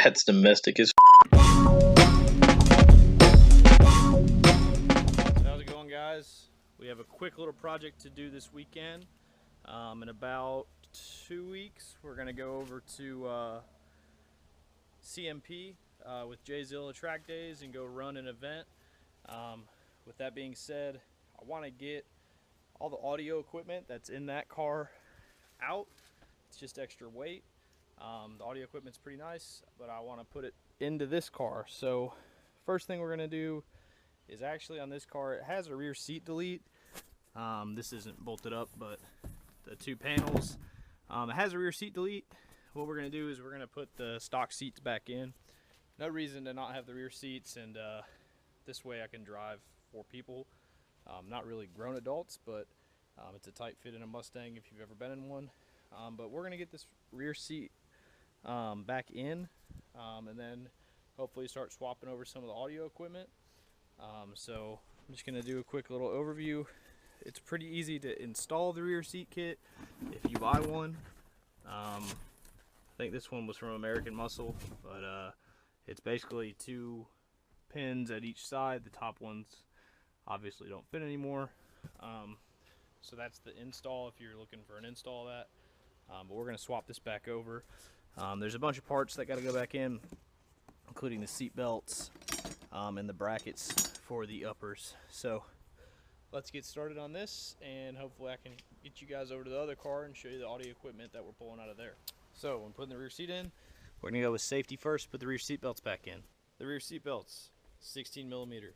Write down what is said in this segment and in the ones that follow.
That's domestic as How's it going, guys? We have a quick little project to do this weekend. In about 2 weeks, we're going to go over to CMP with Jayzilla Track Days and go run an event. With that being said, I want to get all the audio equipment that's in that car out. It's just extra weight. The audio equipment's pretty nice, but I want to put it into this car. So first thing we're going to do is actually on this car, it has a rear seat delete. This isn't bolted up, but the two panels, it has a rear seat delete. What we're going to do is we're going to put the stock seats back in. No reason to not have the rear seats, and this way I can drive 4 people. Not really grown adults, but it's a tight fit in a Mustang if you've ever been in one. But we're going to get this rear seat back in, and then hopefully start swapping over some of the audio equipment. So I'm just going to do a quick little overview. It's pretty easy to install the rear seat kit if you buy one. I think this one was from American Muscle, but it's basically 2 pins at each side. The top ones obviously don't fit anymore. So that's the install if you're looking for an install of that. But we're going to swap this back over. There's a bunch of parts that got to go back in, including the seat belts and the brackets for the uppers. So let's get started on this, and hopefully I can get you guys over to the other car and show you the audio equipment that we're pulling out of there. So when putting the rear seat in, we're going to go with safety first, put the rear seat belts back in. The rear seat belts, 16 millimeter.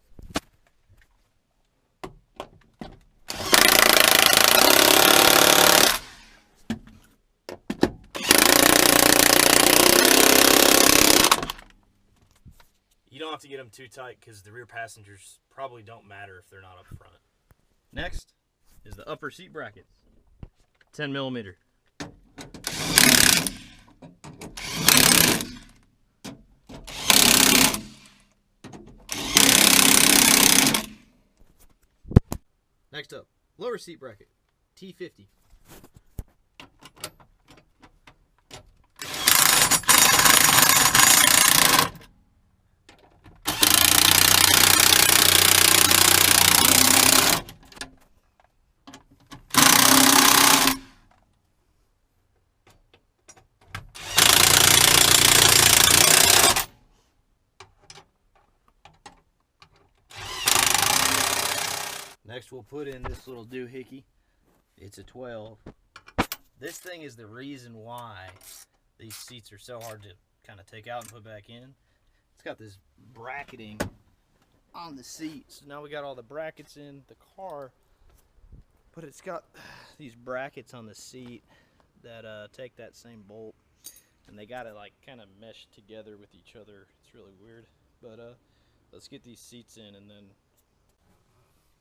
You don't have to get them too tight because the rear passengers probably don't matter if they're not up front. Next is the upper seat brackets, 10 millimeter. Next up, lower seat bracket, T50. Next we'll put in this little doohickey. It's a 12. This thing is the reason why these seats are so hard to kind of take out and put back in. It's got this bracketing on the seat. So now we got all the brackets in the car, but it's got these brackets on the seat that take that same bolt, and they got it like kind of meshed together with each other. It's really weird, but let's get these seats in, and then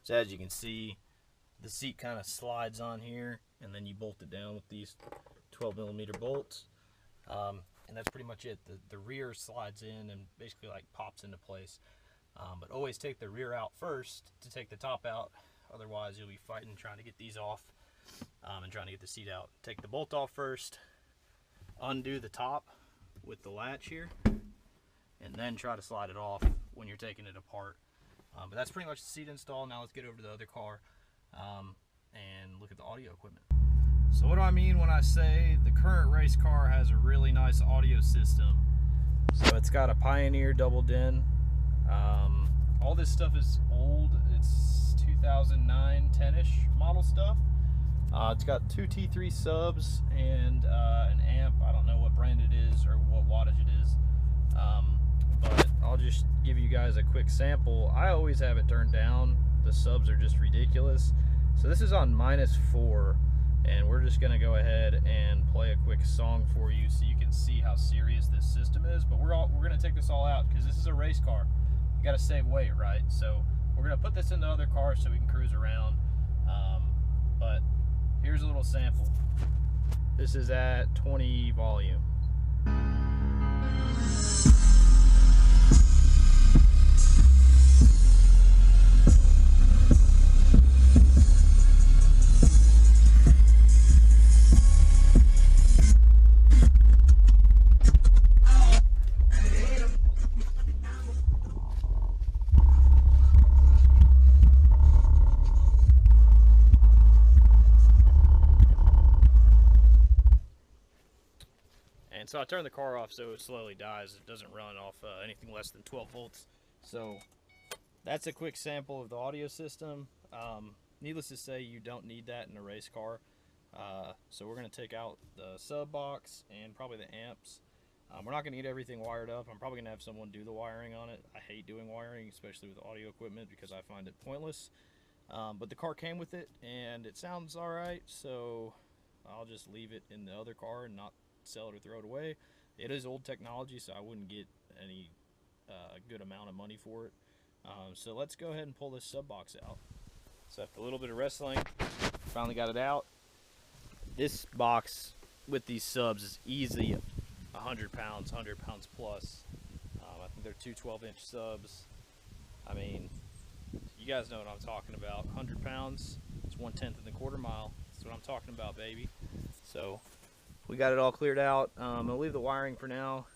so as you can see, the seat kind of slides on here, and then you bolt it down with these 12 millimeter bolts, and that's pretty much it. The rear slides in and basically like pops into place, but always take the rear out first to take the top out. Otherwise you'll be fighting trying to get these off and trying to get the seat out. Take the bolt off first, undo the top with the latch here, and then try to slide it off when you're taking it apart. But that's pretty much the seat install. Now let's get over to the other car and look at the audio equipment. So what do I mean when I say the current race car has a really nice audio system? So it's got a Pioneer double din. All this stuff is old. It's 2009, 10-ish model stuff. It's got 2 T3 subs and an amp. I don't know what brand it is or what wattage it is. But I'll just give you guys a quick sample. I always have it turned down. The subs are just ridiculous. So this is on -4, and we're just gonna go ahead and play a quick song for you so you can see how serious this system is. But we're gonna take this all out because this is a race car. You gotta save weight, right? So we're gonna put this into other cars so we can cruise around. But here's a little sample. This is at 20 volume. And so I turned the car off so it slowly dies. It doesn't run off anything less than 12 volts. So that's a quick sample of the audio system. Needless to say, you don't need that in a race car. So we're going to take out the sub box and probably the amps. We're not going to get everything wired up. I'm probably going to have someone do the wiring on it. I hate doing wiring, especially with audio equipment, because I find it pointless. But the car came with it, and it sounds alright, so I'll just leave it in the other car and not sell it or throw it away. It is old technology, so I wouldn't get any good amount of money for it. So let's go ahead and pull this sub box out. So after a little bit of wrestling, finally got it out. This box with these subs is easily 100 pounds plus. I think they're two 12-inch subs. I mean, you guys know what I'm talking about. 100 pounds, it's 1/10 of the quarter mile. That's what I'm talking about, baby. So we got it all cleared out. I'll leave the wiring for now.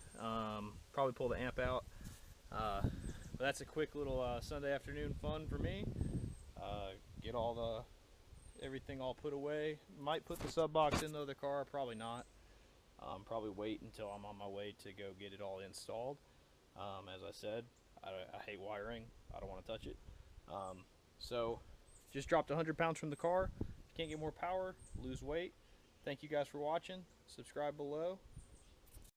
Probably pull the amp out. But that's a quick little Sunday afternoon fun for me. Get all everything all put away. Might put the sub box in the other car, probably not. Probably wait until I'm on my way to go get it all installed. As I said, I hate wiring. I don't want to touch it. So just dropped 100 pounds from the car. If you can't get more power, lose weight. Thank you guys for watching. Subscribe below.